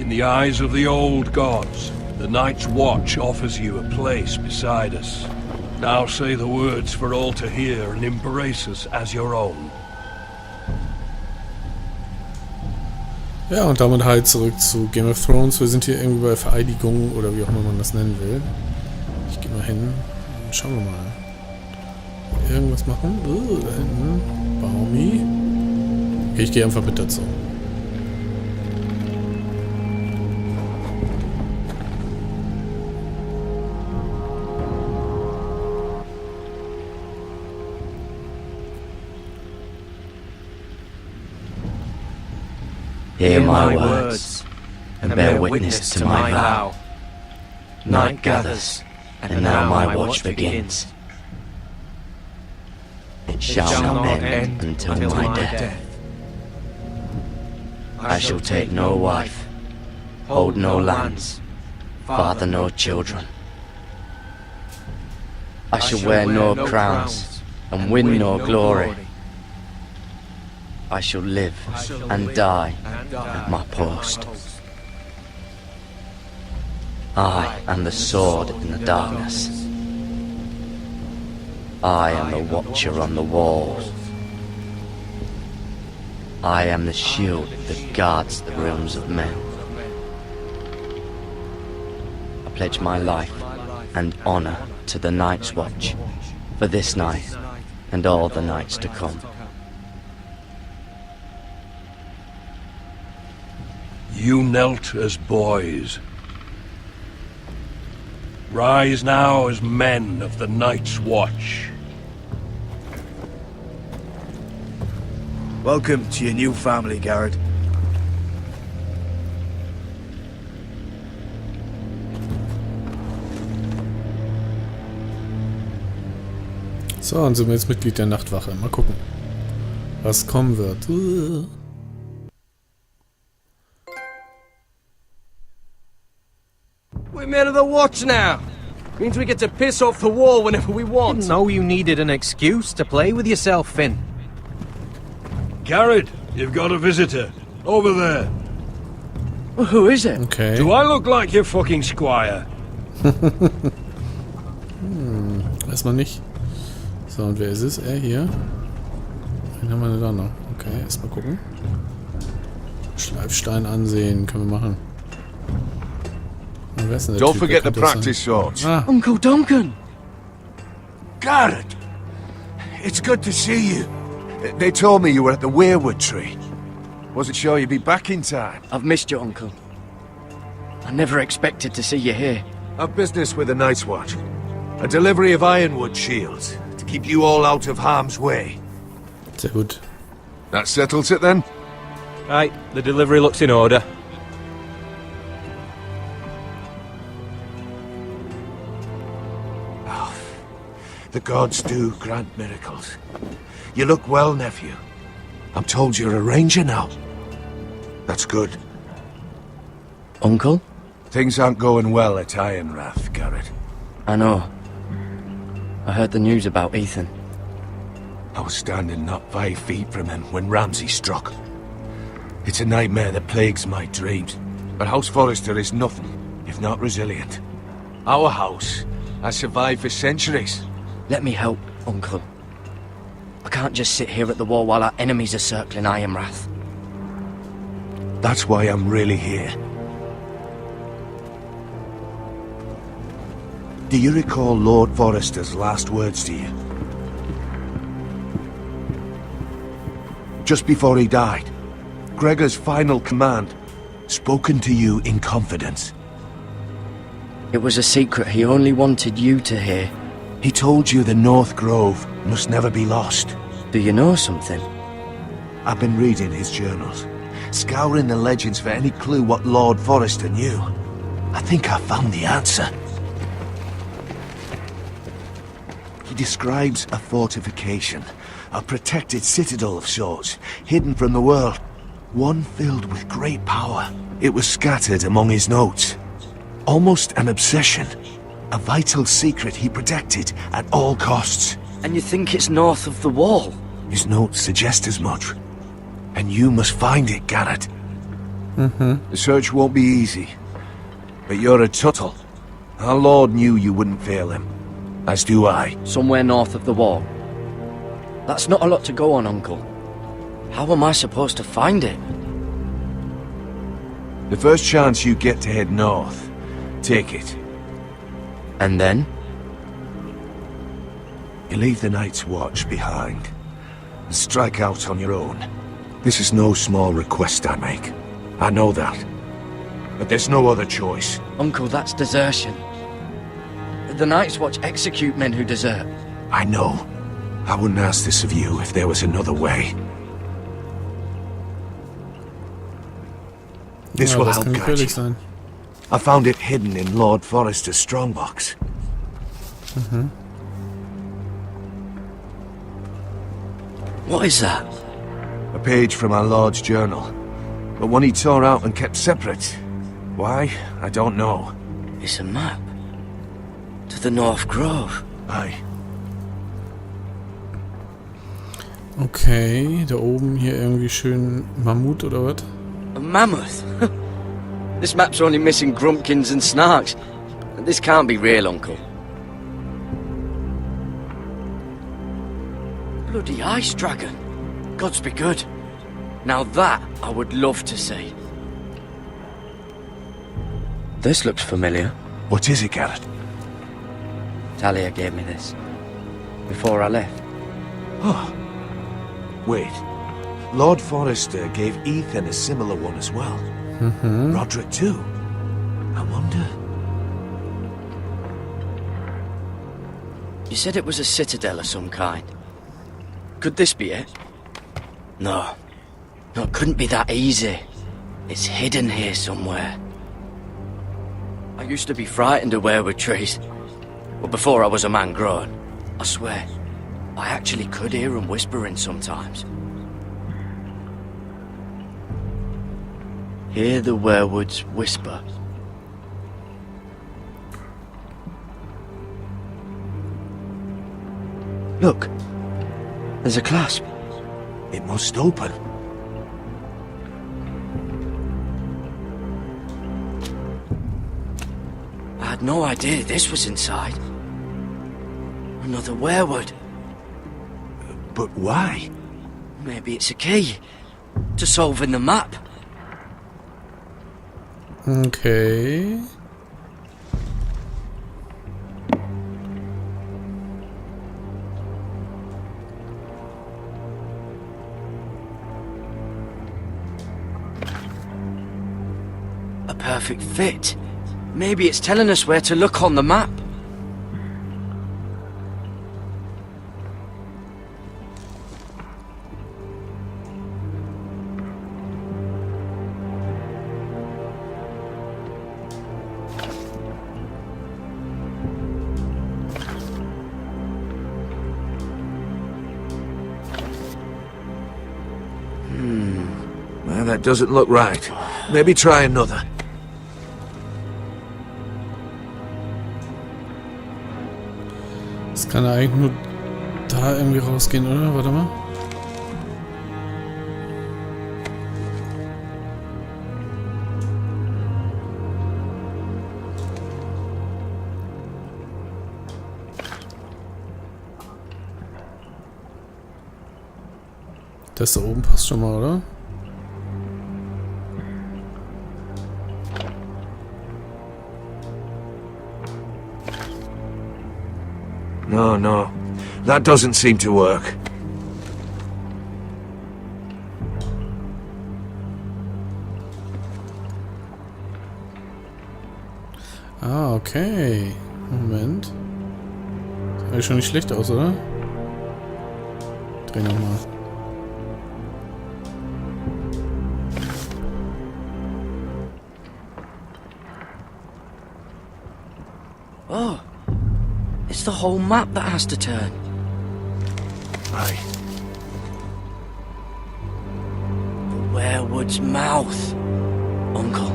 In the eyes of the old gods, the Night's Watch offers you a place beside us. Now say the words for all to hear and embrace us as your own. Ja, und damit halt zurück zu Game of Thrones. Wir sind hier irgendwie bei Vereidigung oder wie auch immer man das nennen will. Ich gehe mal hin und schauen wir mal. Irgendwas machen? Da hinten. Baumi. Okay, ich gehe einfach mit dazu. Hear my words, and bear witness to my vow. Night gathers, and now my watch begins. It shall not end until my death. I shall take no wife, hold no lands, father no children. I shall wear no crowns, and win no glory. I shall live and die at my post. I am the sword in the darkness. I am the watcher on the walls. I am the shield that guards the realms of men. I pledge my life and honor to the Night's Watch for this night and all the nights to come. You knelt as boys. Rise now as men of the Night's Watch. Welcome to your new family, Garrett. So, dann sind wir jetzt Mitglied der Nachtwache. Mal gucken, was kommen wird. We're men of the watch now. Means we get to piss off the wall whenever we want. Didn't know you needed an excuse to play with yourself, Finn. Garrett, you've got a visitor. Over there. Well, who is it? Okay. Do I look like your fucking squire? Weiß man nicht. So, und wer ist es? Er hier. Wen haben wir denn da noch? Okay, erstmal gucken. Schleifstein ansehen. Können wir machen. Wer ist denn der Don't Typ? forget Wer the könnte das practice swords. sein? Ah, Uncle Duncan! Garrett! It's good to see you. They told me you were at the weirwood tree. Wasn't sure you'd be back in time. I've missed you, Uncle. I never expected to see you here. I've business with the Night's Watch. A delivery of ironwood shields to keep you all out of harm's way. sehr gut. That settles it then? Right, the delivery looks in order. The gods do grant miracles. You look well, nephew. I'm told you're a ranger now. That's good. Uncle? Things aren't going well at Ironrath, Garrett. I know. I heard the news about Ethan. I was standing not 5 feet from him when Ramsay struck. It's a nightmare that plagues my dreams. But House Forrester is nothing if not resilient. Our house has survived for centuries. Let me help, Uncle. I can't just sit here at the wall while our enemies are circling Ironrath. That's why I'm really here. Do you recall Lord Forrester's last words to you? Just before he died, Gregor's final command, spoken to you in confidence. It was a secret he only wanted you to hear. He told you the North Grove must never be lost. Do you know something? I've been reading his journals, scouring the legends for any clue what Lord Forrester knew. I think I found the answer. He describes a fortification, a protected citadel of sorts, hidden from the world, one filled with great power. It was scattered among his notes. Almost an obsession, a vital secret he protected at all costs. And you think it's north of the wall? His notes suggest as much. And you must find it, Garrett. The search won't be easy. But you're a Tuttle. Our Lord knew you wouldn't fail him. As do I. Somewhere north of the wall. That's not a lot to go on, Uncle. How am I supposed to find it? The first chance you get to head north, take it. And then? You leave the Night's Watch behind, and strike out on your own. This is no small request I make. I know that. But there's no other choice. Uncle, that's desertion. The Night's Watch execute men who desert. I know. I wouldn't ask this of you if there was another way. This will das help kann guide gefährlich you. sein. I found it hidden in Lord Forrester's strongbox. What is that? A page from our Lord's journal. But one he tore out and kept separate. Why? I don't know. It's a map. To the North Grove. Aye. Okay, da oben hier irgendwie schön Mammut oder was? A mammoth? This map's only missing grumpkins and snarks. This can't be real, Uncle. Bloody ice dragon. Gods be good. Now that I would love to see. This looks familiar. What is it, Garrett? Talia gave me this. Before I left. Oh. Wait. Lord Forrester gave Ethan a similar one as well. Roderick too. I wonder... You said it was a citadel of some kind. Could this be it? No. No, it couldn't be that easy. It's hidden here somewhere. I used to be frightened of weirwood trees. But before I was a man grown, I swear, I actually could hear them whispering sometimes. Hear the weirwoods whisper. Look, there's a clasp. It must open. I had no idea this was inside. Another weirwood. But why? Maybe it's a key to solving the map. Okay. A perfect fit. Maybe it's telling us where to look on the map. Well, that doesn't look right. Maybe try another. Das kann eigentlich nur da irgendwie rausgehen, oder? Warte mal. Das da oben passt schon mal, oder? No. That doesn't seem to work. Ah, okay. Moment. Sieht eigentlich schon nicht schlecht aus, oder? Dreh nochmal. Oh, it's the whole map that has to turn. Aye. The weirwood's mouth. Uncle,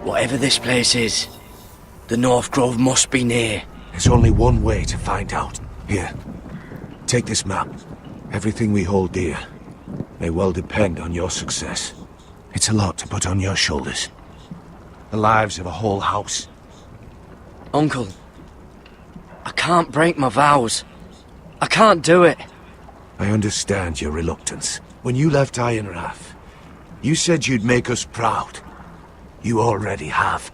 whatever this place is, the North Grove must be near. There's only one way to find out. Here, take this map. Everything we hold dear may well depend on your success. It's a lot to put on your shoulders. The lives of a whole house. Uncle, I can't break my vows. I can't do it. I understand your reluctance. When you left Iron Wrath, you said you'd make us proud. You already have.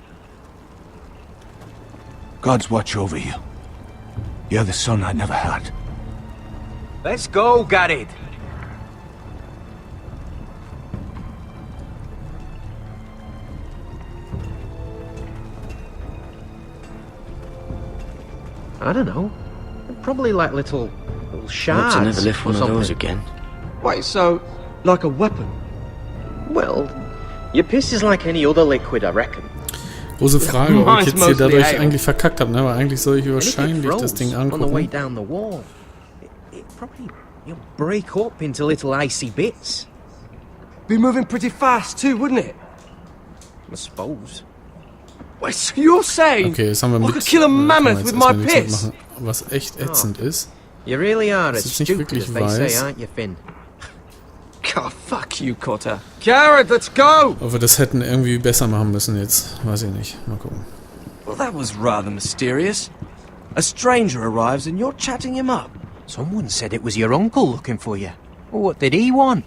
God's watch over you. You're the son I never had. Let's go, Garrett. I don't know. Probably like little shards. Hope to never lift one or of those something. again. Wait, so, like a weapon? Well, your piss is like any other liquid, I reckon. Große Frage, ob ich Mine's jetzt hier mostly dadurch ale. eigentlich verkackt habe, ne? Aber eigentlich soll ich And if it wahrscheinlich das Ding froze on the way angucken. down the wall, it probably break up into little icy bits. Be moving pretty fast too, wouldn't it? I suppose. Wait, so you're saying Okay, jetzt haben wir I mit... could kill a kann man mammoth jetzt with my erstmal die Zeit piss? machen, was echt ätzend ist. You really are Das as ist nicht stupid wirklich as they say, weiß. aren't you, Finn? God, fuck you, Cotter. Garrett, let's go! Ob wir das hätten irgendwie besser machen müssen jetzt, weiß ich nicht. Mal gucken. Well, that was rather mysterious. A stranger arrives and you're chatting him up. Someone said it was your uncle looking for you. What did he want?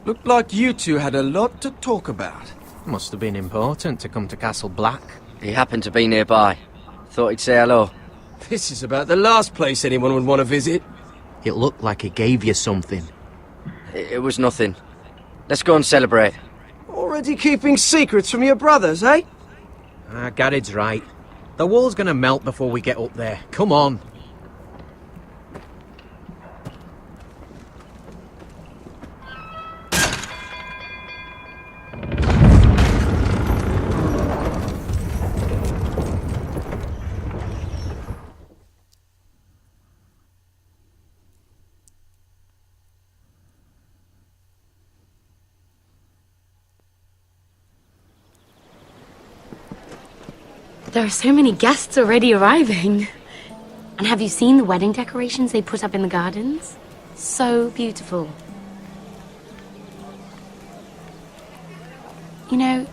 Looked like you two had a lot to talk about. Must have been important to come to Castle Black. He happened to be nearby. Thought he'd say hello. This is about the last place anyone would want to visit. It looked like he gave you something. It was nothing. Let's go and celebrate. Already keeping secrets from your brothers, eh? Garrett's right. The wall's gonna melt before we get up there. Come on. There are so many guests already arriving. And have you seen the wedding decorations they put up in the gardens? So beautiful. You know,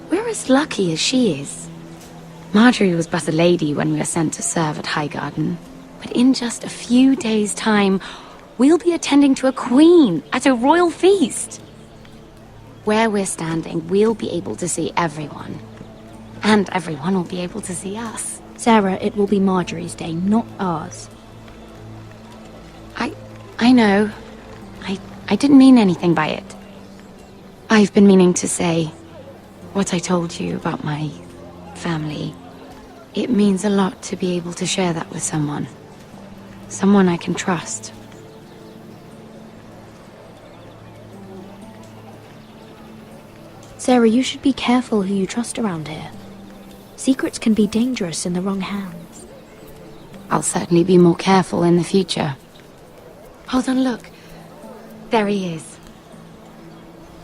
we're as lucky as she is. Marjorie was but a lady when we were sent to serve at Highgarden. But in just a few days' time, we'll be attending to a queen at a royal feast. Where we're standing, we'll be able to see everyone. And everyone will be able to see us. Sarah, it will be Marjorie's day, not ours. I know. I didn't mean anything by it. I've been meaning to say what I told you about my family. It means a lot to be able to share that with someone. Someone I can trust. Sarah, you should be careful who you trust around here. Secrets can be dangerous in the wrong hands. I'll certainly be more careful in the future. Hold on, look. There he is.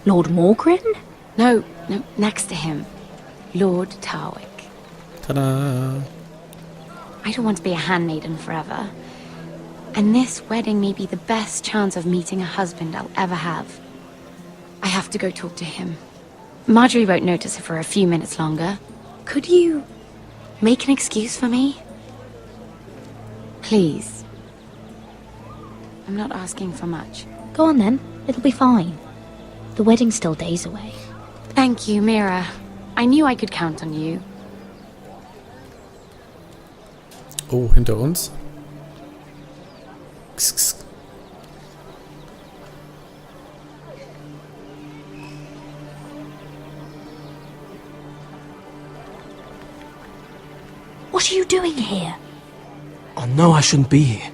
Lord Morgrin? No, next to him. Lord Tarwick. Ta-da! I don't want to be a handmaiden forever. And this wedding may be the best chance of meeting a husband I'll ever have. I have to go talk to him. Marjorie won't notice it for a few minutes longer. Could you make an excuse for me? Please. I'm not asking for much. Go on then, it'll be fine. The wedding's still days away. Thank you, Mira. I knew I could count on you. Oh, hinter uns. Kss, kss. What are you doing here? I know I shouldn't be here,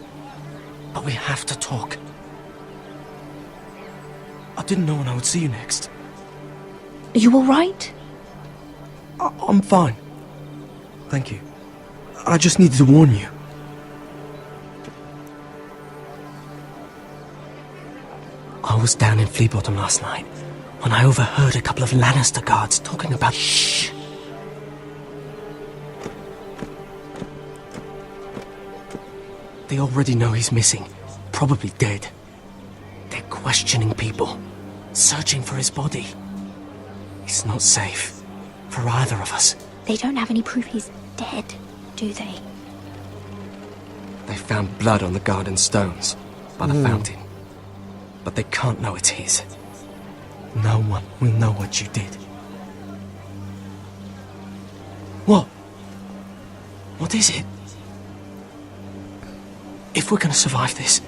but we have to talk. I didn't know when I would see you next. Are you alright? I'm fine. Thank you. I just needed to warn you. I was down in Flea Bottom last night when I overheard a couple of Lannister guards talking about... Shh! They already know he's missing, probably dead. They're questioning people, searching for his body. It's not safe. For either of us. They don't have any proof he's dead, do they? They found blood on the garden stones. By the fountain. But they can't know it's his. No one will know what you did. What? What is it? If we're gonna survive this,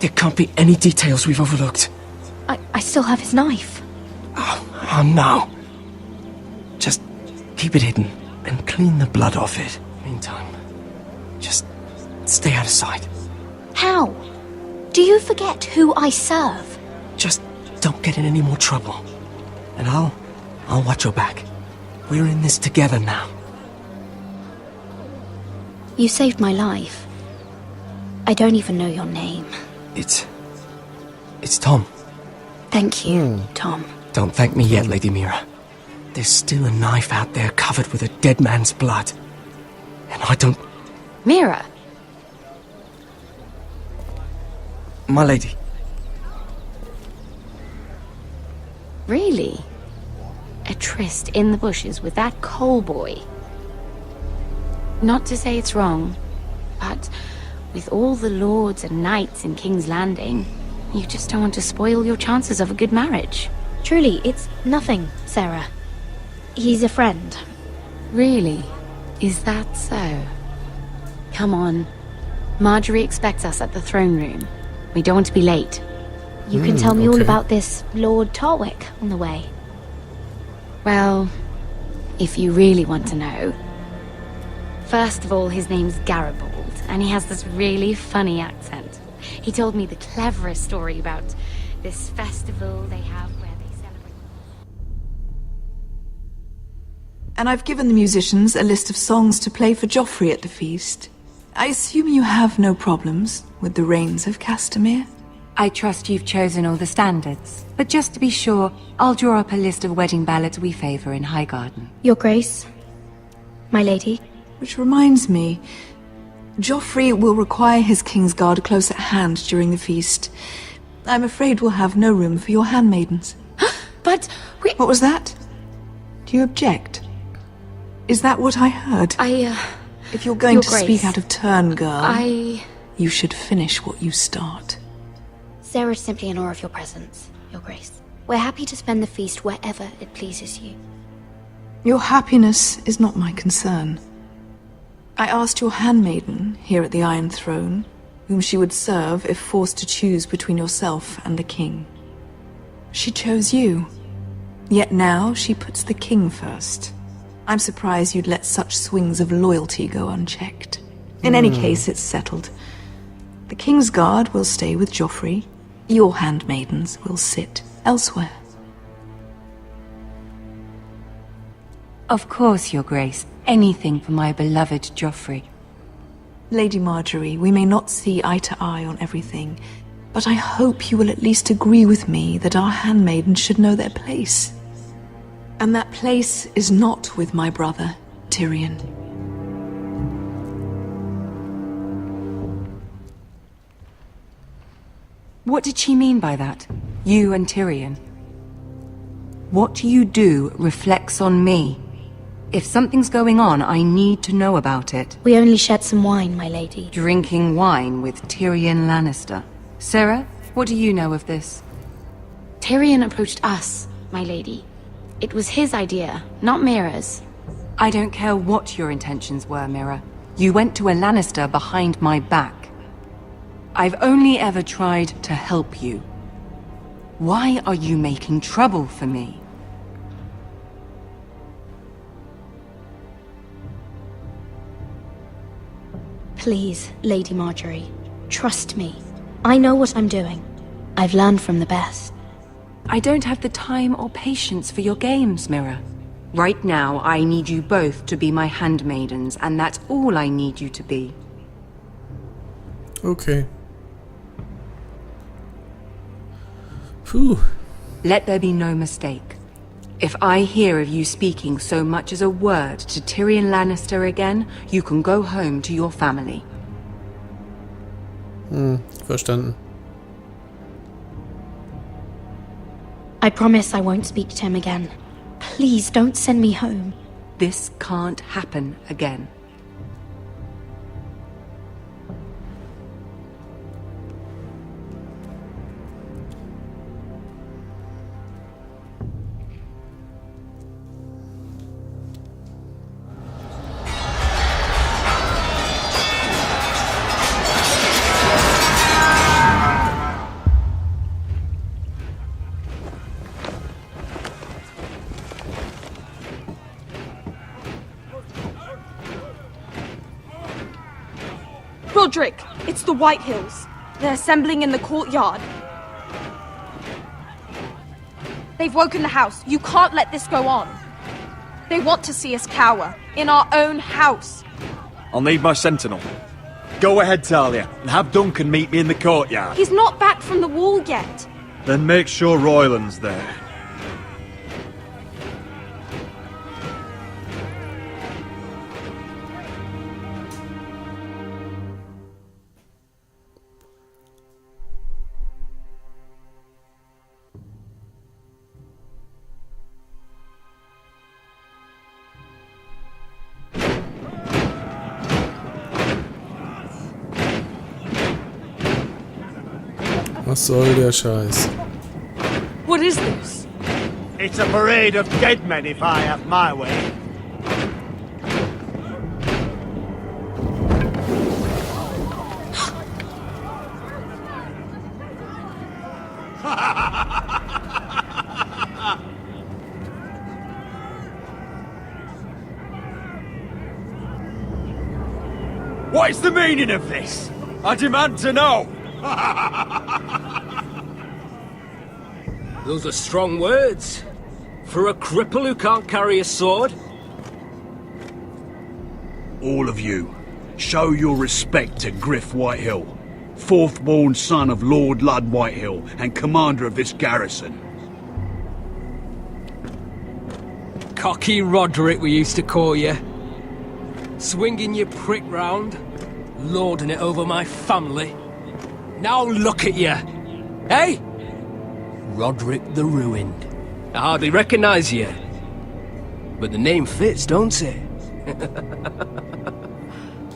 there can't be any details we've overlooked. I still have his knife. Oh no. Just keep it hidden and clean the blood off it. Meantime, just stay out of sight. How? Do you forget who I serve? Just don't get in any more trouble. And I'll watch your back. We're in this together now. You saved my life. I don't even know your name. It's Tom. Thank you, Tom. Don't thank me yet, Lady Mira. There's still a knife out there covered with a dead man's blood. And I don't... Mira! My lady. Really? A tryst in the bushes with that coal boy? Not to say it's wrong, but with all the lords and knights in King's Landing, you just don't want to spoil your chances of a good marriage. Truly, it's nothing, Sera. He's a friend. Really? Is that so? Come on. Marjorie expects us at the throne room. We don't want to be late. You can tell me all about this Lord Tarwick on the way. Well, if you really want to know. First of all, his name's Garibaldi, and he has this really funny accent. He told me the cleverest story about this festival they have where they celebrate... And I've given the musicians a list of songs to play for Joffrey at the feast. I assume you have no problems with the Rains of Castamere? I trust you've chosen all the standards. But just to be sure, I'll draw up a list of wedding ballads we favour in Highgarden. Your Grace, my lady. Which reminds me, Joffrey will require his Kingsguard close at hand during the feast. I'm afraid we'll have no room for your handmaidens. But we... What was that? Do you object? Is that what I heard? If you're going to speak out of turn, girl, you should finish what you start. Sera's simply in awe of your presence, Your Grace. We're happy to spend the feast wherever it pleases you. Your happiness is not my concern. I asked your handmaiden here at the Iron Throne whom she would serve if forced to choose between yourself and the king. She chose you. Yet now she puts the king first. I'm surprised you'd let such swings of loyalty go unchecked. In any case, it's settled. The Kingsguard will stay with Joffrey. Your handmaidens will sit elsewhere. Of course, Your Grace. Anything for my beloved Joffrey. Lady Marjorie, we may not see eye to eye on everything, but I hope you will at least agree with me that our handmaidens should know their place. And that place is not with my brother, Tyrion. What did she mean by that? You and Tyrion? What you do reflects on me. If something's going on, I need to know about it. We only shed some wine, my lady. Drinking wine with Tyrion Lannister. Sera, what do you know of this? Tyrion approached us, my lady. It was his idea, not Mira's. I don't care what your intentions were, Mira. You went to a Lannister behind my back. I've only ever tried to help you. Why are you making trouble for me? Please, Lady Marjorie, trust me. I know what I'm doing. I've learned from the best. I don't have the time or patience for your games, Mira. Right now, I need you both to be my handmaidens, and that's all I need you to be. Okay. Phew. Let there be no mistake. If I hear of you speaking so much as a word to Tyrion Lannister again, you can go home to your family. Verstanden. I promise I won't speak to him again. Please don't send me home. This can't happen again. Roderick, it's the Whitehills. They're assembling in the courtyard. They've woken the house. You can't let this go on. They want to see us cower. In our own house. I'll need my sentinel. Go ahead, Talia, and have Duncan meet me in the courtyard. He's not back from the wall yet. Then make sure Royland's there. Was soll der Scheiß? What is this? It's a parade of dead men if I have my way. What is the meaning of this? I demand to know! Those are strong words. For a cripple who can't carry a sword. All of you, show your respect to Griff Whitehill, fourth-born son of Lord Ludd Whitehill and commander of this garrison. Cocky Roderick, we used to call you. Swinging your prick round, lording it over my family. Now look at you! Hey? Roderick the Ruined. I hardly recognise you. But the name fits, don't it?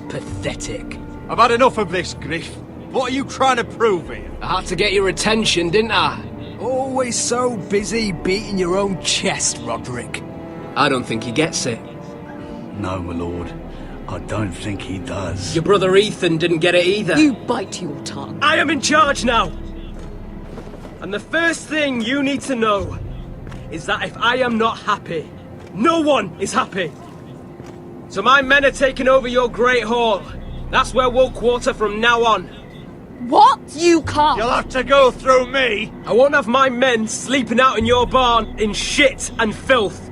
Pathetic. I've had enough of this, Griff. What are you trying to prove here? I had to get your attention, didn't I? Always so busy beating your own chest, Roderick. I don't think he gets it. No, my lord. I don't think he does. Your brother Ethan didn't get it either. You bite your tongue. I am in charge now! And the first thing you need to know is that if I am not happy, no one is happy. So my men are taking over your Great Hall. That's where we'll quarter from now on. What? You can't. You'll have to go through me. I won't have my men sleeping out in your barn in shit and filth.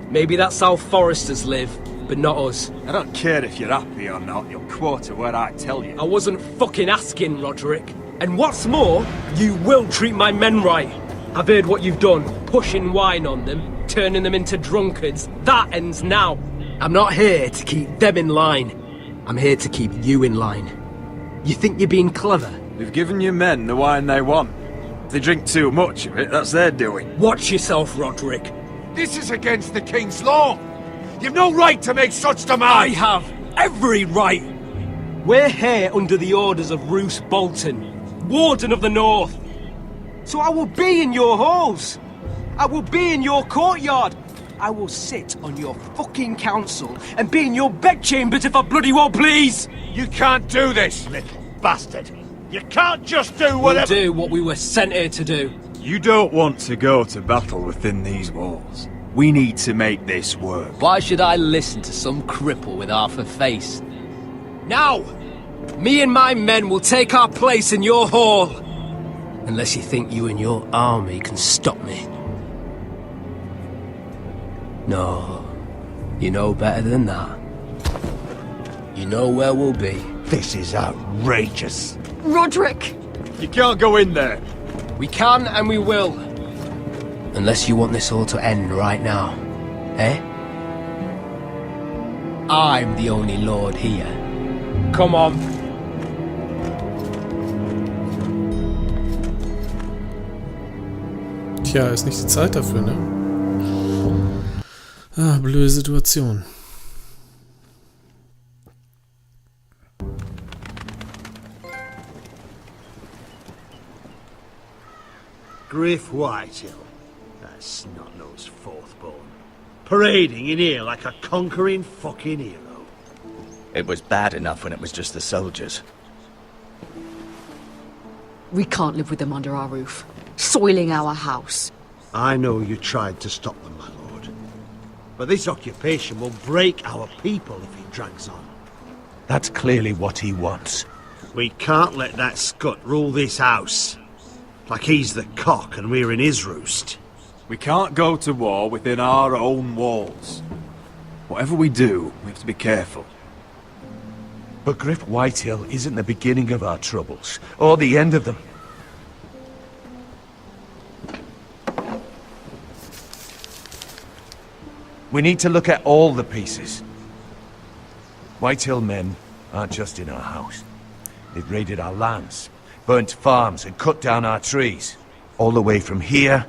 Maybe that's how foresters live, but not us. I don't care if you're happy or not, you'll quarter where I tell you. I wasn't fucking asking, Roderick. And what's more, you will treat my men right. I've heard what you've done, pushing wine on them, turning them into drunkards. That ends now. I'm not here to keep them in line. I'm here to keep you in line. You think you're being clever? We've given your men the wine they want. If they drink too much of it, that's their doing. Watch yourself, Roderick. This is against the King's law. You've no right to make such demands. I have every right. We're here under the orders of Roose Bolton, Warden of the North. So I will be in your halls. I will be in your courtyard. I will sit on your fucking council and be in your bedchambers if I bloody well please. You can't do this, little bastard. You can't just do whatever... We'll do what we were sent here to do. You don't want to go to battle within these walls. We need to make this work. Why should I listen to some cripple with half a face? Now, me and my men will take our place in your hall. Unless you think you and your army can stop me. No, you know better than that. You know where we'll be. This is outrageous. Roderick! You can't go in there. We can and we will. Unless you want this all to end right now. Eh? I'm the only lord here. Come on. Tja, ist nicht die Zeit dafür, ne? Ah, blöde Situation. Griff Whitehill. That snot-nosed fourth-born. Parading in here like a conquering fucking hero. It was bad enough when it was just the soldiers. We can't live with them under our roof, soiling our house. I know you tried to stop them, my lord. But this occupation will break our people if it drags on. That's clearly what he wants. We can't let that scut rule this house. Like he's the cock and we're in his roost. We can't go to war within our own walls. Whatever we do, we have to be careful. But Griff Whitehill isn't the beginning of our troubles, or the end of them. We need to look at all the pieces. Whitehill men aren't just in our house. They've raided our lands, burnt farms and cut down our trees. All the way from here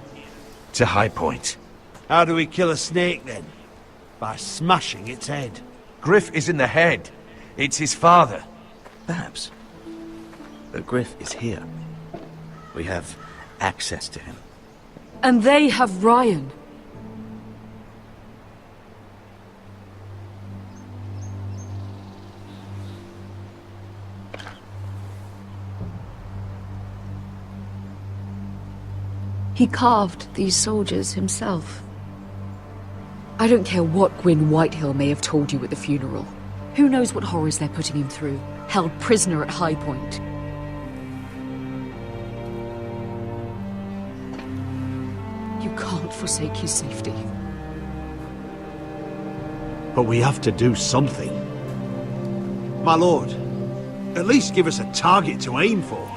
to High Point. How do we kill a snake then? By smashing its head. Griff isn't the head. It's his father. Perhaps. But Griff is here. We have access to him. And they have Ryan. He carved these soldiers himself. I don't care what Gwyn Whitehill may have told you at the funeral. Who knows what horrors they're putting him through, held prisoner at High Point. You can't forsake his safety. But we have to do something. My lord, at least give us a target to aim for.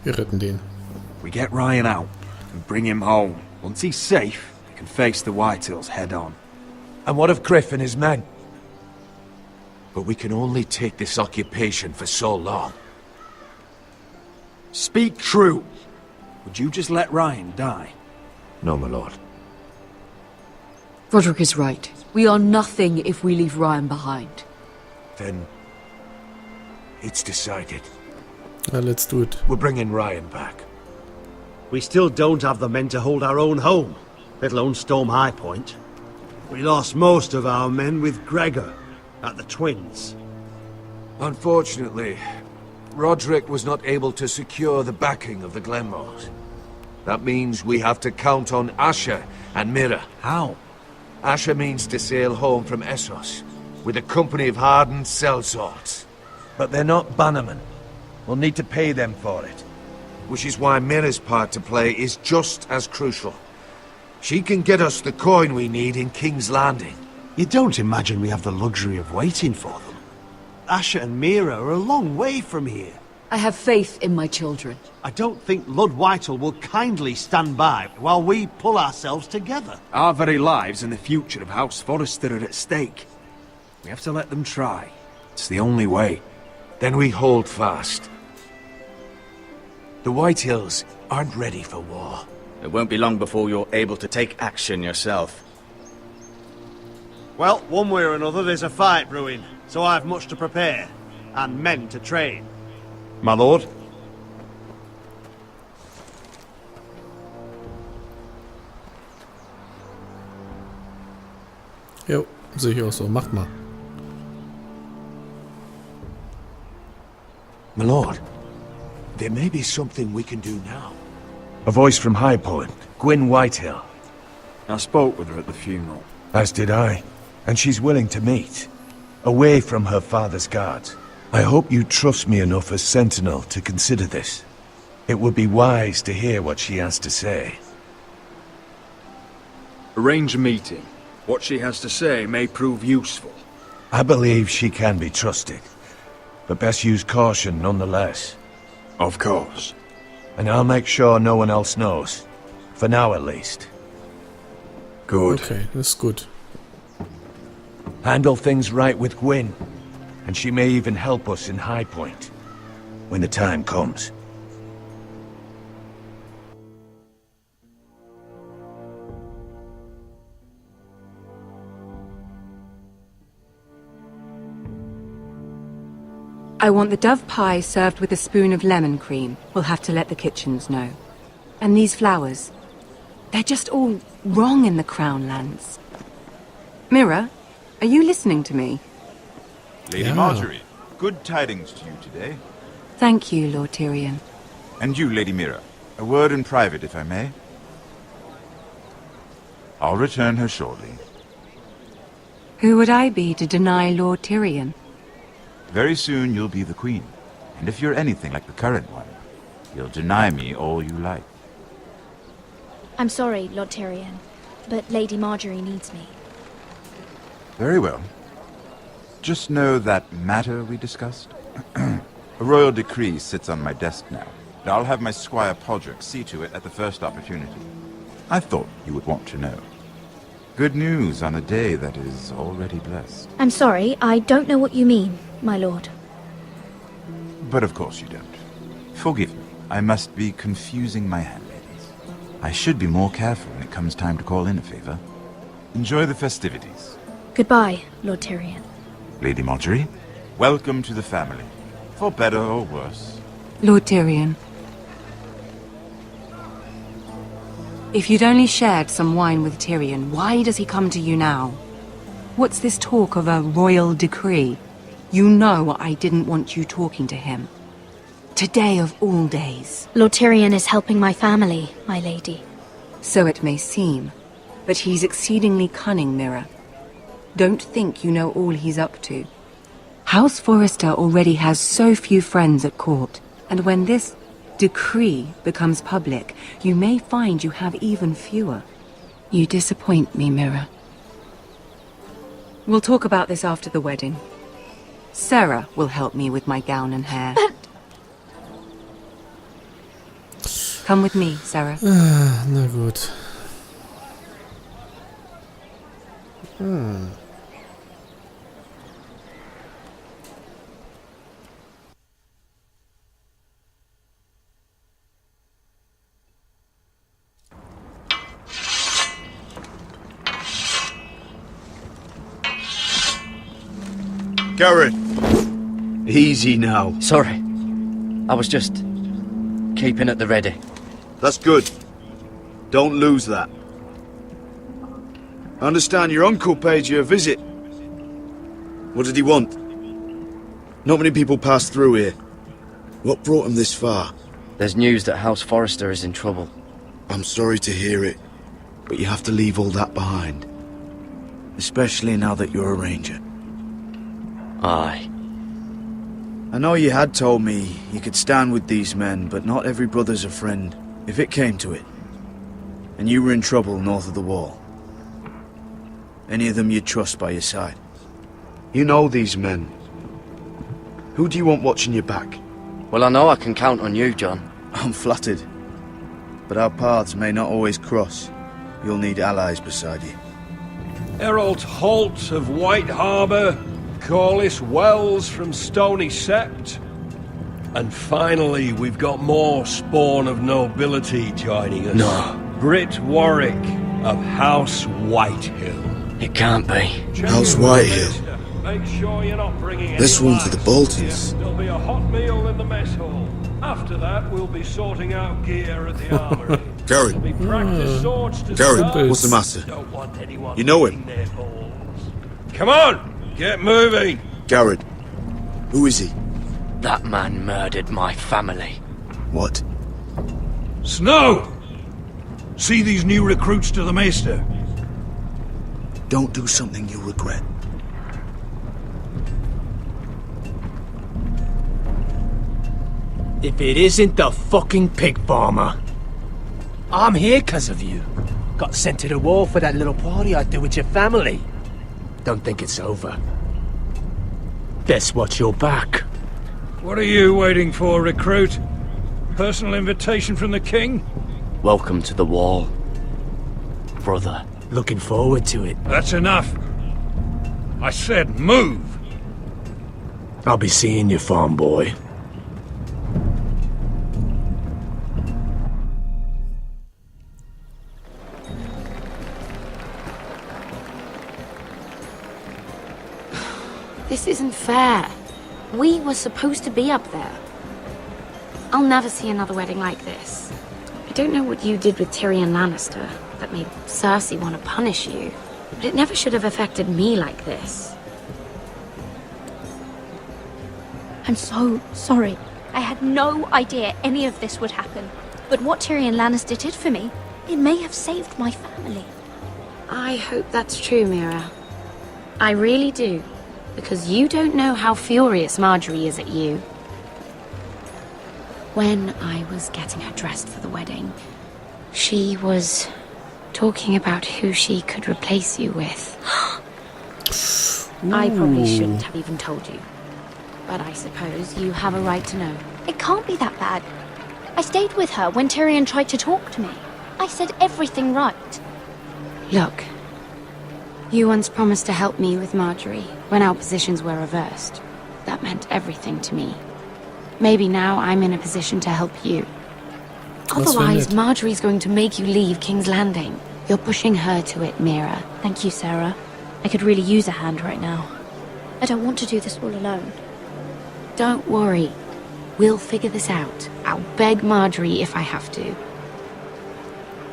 Wir retten den. We get Ryan out and bring him home. Once he's safe, we can face the Whitehills head on. And what of Griff and his men? But we can only take this occupation for so long. Speak true. Would you just let Ryan die? No, my lord. Roderick is right. We are nothing if we leave Ryan behind. Then it's decided. Let's do it. We're bringing Ryan back. We still don't have the men to hold our own home, let alone storm High Point. We lost most of our men with Gregor at the Twins. Unfortunately, Roderick was not able to secure the backing of the Glenmores. That means we have to count on Asher and Mira. How? Asher means to sail home from Essos with a company of hardened sellswords. But they're not bannermen. We'll need to pay them for it. Which is why Mira's part to play is just as crucial. She can get us the coin we need in King's Landing. You don't imagine we have the luxury of waiting for them? Asher and Mira are a long way from here. I have faith in my children. I don't think Lord Whitehill will kindly stand by while we pull ourselves together. Our very lives and the future of House Forrester are at stake. We have to let them try. It's the only way. Then we hold fast. The Whitehills aren't ready for war. It won't be long before you're able to take action yourself. Well, one way or another there's a fight brewing, so I've much to prepare, and men to train. My lord? Jo, sehe ich auch so. Macht mal. My lord, there may be something we can do now. A voice from High Point, Gwyn Whitehill. I spoke with her at the funeral. As did I. And she's willing to meet. Away from her father's guards. I hope you trust me enough as Sentinel to consider this. It would be wise to hear what she has to say. Arrange a meeting. What she has to say may prove useful. I believe she can be trusted. But best use caution nonetheless. Of course. And I'll make sure no one else knows. For now at least. Good. Okay, das ist gut. Handle things right with Gwyn, and she may even help us in High Point, when the time comes. I want the dove pie served with a spoon of lemon cream. We'll have to let the kitchens know. And these flowers. They're just all wrong in the Crown lands. Mira, are you listening to me? Lady Marjorie, good tidings to you today. Thank you, Lord Tyrion. And you, Lady Mira. A word in private, if I may. I'll return her shortly. Who would I be to deny Lord Tyrion? Very soon you'll be the queen. And if you're anything like the current one, you'll deny me all you like. I'm sorry, Lord Tyrion, but Lady Marjorie needs me. Very well. Just know that matter we discussed? A royal decree sits on my desk now. And I'll have my squire Podrick see to it at the first opportunity. I thought you would want to know. Good news on a day that is already blessed. I'm sorry, I don't know what you mean, my lord. But of course you don't. Forgive me, I must be confusing my handmaidens. I should be more careful when it comes time to call in a favor. Enjoy the festivities. Goodbye, Lord Tyrion. Lady Marjorie, welcome to the family. For better or worse. Lord Tyrion. If you'd only shared some wine with Tyrion, why does he come to you now? What's this talk of a royal decree? You know I didn't want you talking to him. Today of all days. Lord Tyrion is helping my family, my lady. So it may seem, but he's exceedingly cunning, Mira. Don't think you know all he's up to. House Forrester already has so few friends at court, and when this decree becomes public, you may find you have even fewer. You disappoint me, Mira. We'll talk about this after the wedding. Sera will help me with my gown and hair. But... Come with me, Sera. Na gut. Garrett! Easy now. Sorry. I was just keeping at the ready. That's good. Don't lose that. I understand your uncle paid you a visit. What did he want? Not many people pass through here. What brought him this far? There's news that House Forrester is in trouble. I'm sorry to hear it, but you have to leave all that behind. Especially now that you're a ranger. Aye. I know you had told me you could stand with these men, but not every brother's a friend, if it came to it. And you were in trouble north of the wall. Any of them you'd trust by your side. You know these men. Who do you want watching your back? Well, I know I can count on you, John. I'm flattered. But our paths may not always cross. You'll need allies beside you. Errol Holt of White Harbour, Corliss Wells from Stony Sept. And finally, we've got more spawn of nobility joining us. No. Britt Warwick of House Whitehill. It can't be. House Whitehill. Make sure you're not bringing This one for the Boltons. There'll be a hot meal in the mess hall. After that, we'll be sorting out gear at the armory. Garrett. There'll be practice swords to Garrett, start. what's the matter? Don't want anyone You know him? their balls. Come on! Get moving! Garrett. Who is he? That man murdered my family. What? Snow! See these new recruits to the Maester? Don't do something you'll regret. If it isn't the fucking pig farmer. I'm here 'cause of you. Got sent to the wall for that little party I did with your family. Don't think it's over. Best watch your back. What are you waiting for, recruit? Personal invitation from the king? Welcome to the wall, brother. Looking forward to it. That's enough. I said move. I'll be seeing you, farm boy. This isn't fair. We were supposed to be up there. I'll never see another wedding like this. I don't know what you did with Tyrion Lannister that made Cersei want to punish you, but it never should have affected me like this. I'm so sorry. I had no idea any of this would happen. But what Tyrion Lannister did for me, it may have saved my family. I hope that's true, Mira. I really do. Because you don't know how furious Marjorie is at you. When I was getting her dressed for the wedding, she was talking about who she could replace you with. I probably shouldn't have even told you. But I suppose you have a right to know. It can't be that bad. I stayed with her when Tyrion tried to talk to me. I said everything right. Look, you once promised to help me with Marjorie when our positions were reversed. That meant everything to me. Maybe now I'm in a position to help you. Otherwise, Marjorie's going to make you leave King's Landing. You're pushing her to it, Mira. Thank you, Sera. I could really use a hand right now. I don't want to do this all alone. Don't worry. We'll figure this out. I'll beg Marjorie if I have to.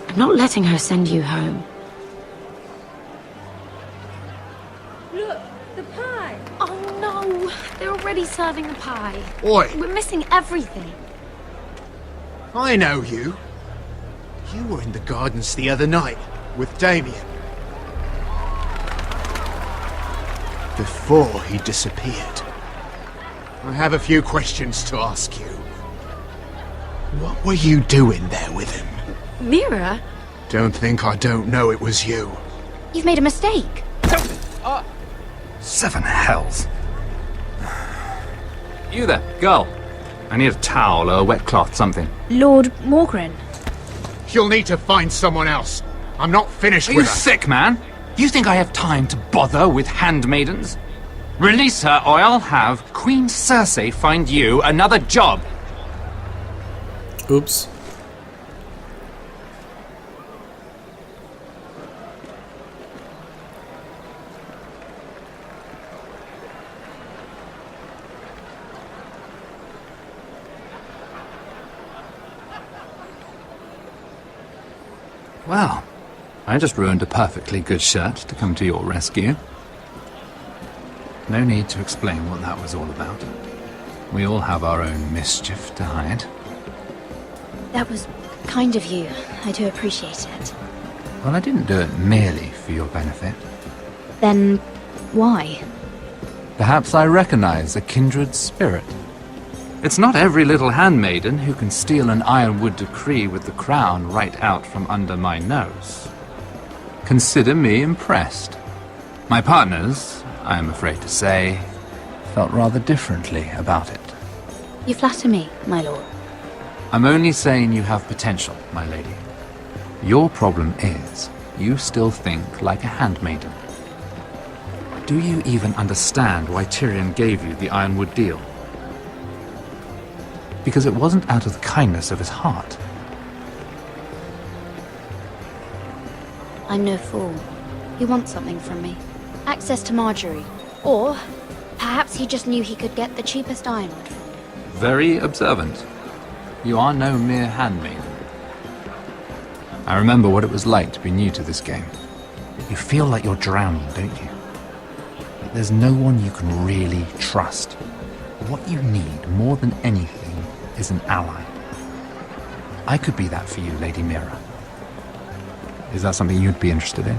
I'm not letting her send you home. Look, the pie! Oh no! They're already serving the pie. Oi! We're missing everything. I know you. You were in the gardens the other night with Damien. Before he disappeared. I have a few questions to ask you. What were you doing there with him? Mira? Don't think I don't know it was you. You've made a mistake. Seven hells. You there, girl. I need a towel or a wet cloth, something. Lord Morgren. You'll need to find someone else. I'm not finished Are with you her. sick, man? You think I have time to bother with handmaidens? Release her or I'll have Queen Cersei find you another job. Oops. Well, I just ruined a perfectly good shirt to come to your rescue. No need to explain what that was all about. We all have our own mischief to hide. That was kind of you. I do appreciate it. Well, I didn't do it merely for your benefit. Then, why? Perhaps I recognize a kindred spirit. It's not every little handmaiden who can steal an ironwood decree with the crown right out from under my nose. Consider me impressed. My partners, I am afraid to say, felt rather differently about it. You flatter me, my lord. I'm only saying you have potential, my lady. Your problem is, you still think like a handmaiden. Do you even understand why Tyrion gave you the ironwood deal? Because it wasn't out of the kindness of his heart. I'm no fool. He wants something from me. Access to Marjorie. Or, perhaps he just knew he could get the cheapest ironwood. Very observant. You are no mere handmaiden. I remember what it was like to be new to this game. You feel like you're drowning, don't you? Like there's no one you can really trust. What you need, more than anything, is an ally. I could be that for you, Lady Mira. Is that something you'd be interested in?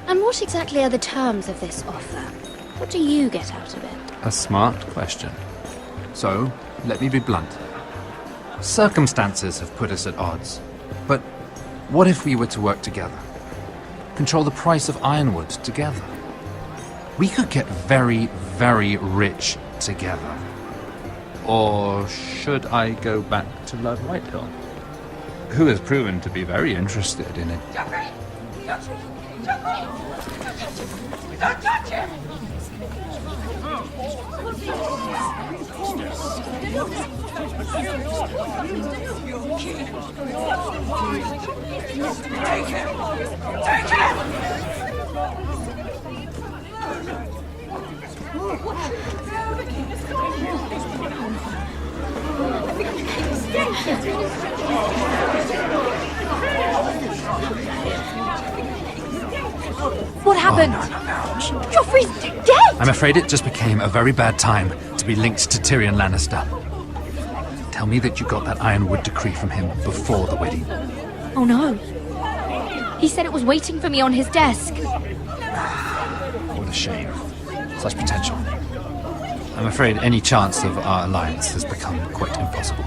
And what exactly are the terms of this offer? What do you get out of it? A smart question. So, let me be blunt. Circumstances have put us at odds. But what if we were to work together? Control the price of ironwood together? We could get very, very rich together. Or should I go back to Lord Whitehill? who has proven to be very interested in it. Don't touch him! Take him! Take him! What happened? Joffrey's dead! I'm afraid it just became a very bad time to be linked to Tyrion Lannister. Tell me that you got that Ironwood decree from him before the wedding. Oh no. He said it was waiting for me on his desk. What a shame. Such potential. I'm afraid any chance of our alliance has become quite impossible.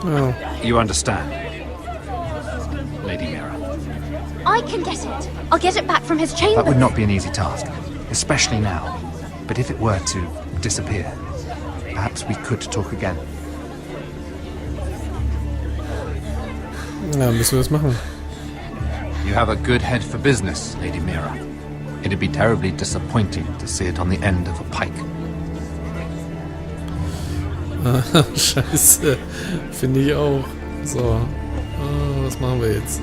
Oh. You understand, Lady Mira? I can get it. I'll get it back from his chamber. That would not be an easy task, especially now. But if it were to disappear, perhaps we could talk again. Ja, müssen wir das machen. You have a good head for business, Lady Mira. It'd be terribly disappointing to see it on the end of a pike. Scheiße. Finde ich auch. So. Was machen wir jetzt?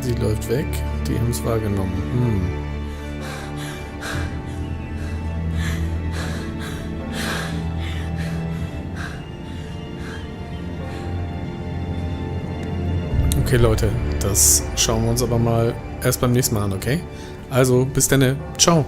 Sie läuft weg. Die haben es wahrgenommen. Okay, Leute. Das schauen wir uns aber mal erst beim nächsten Mal an, okay? Also, bis dann. Ciao.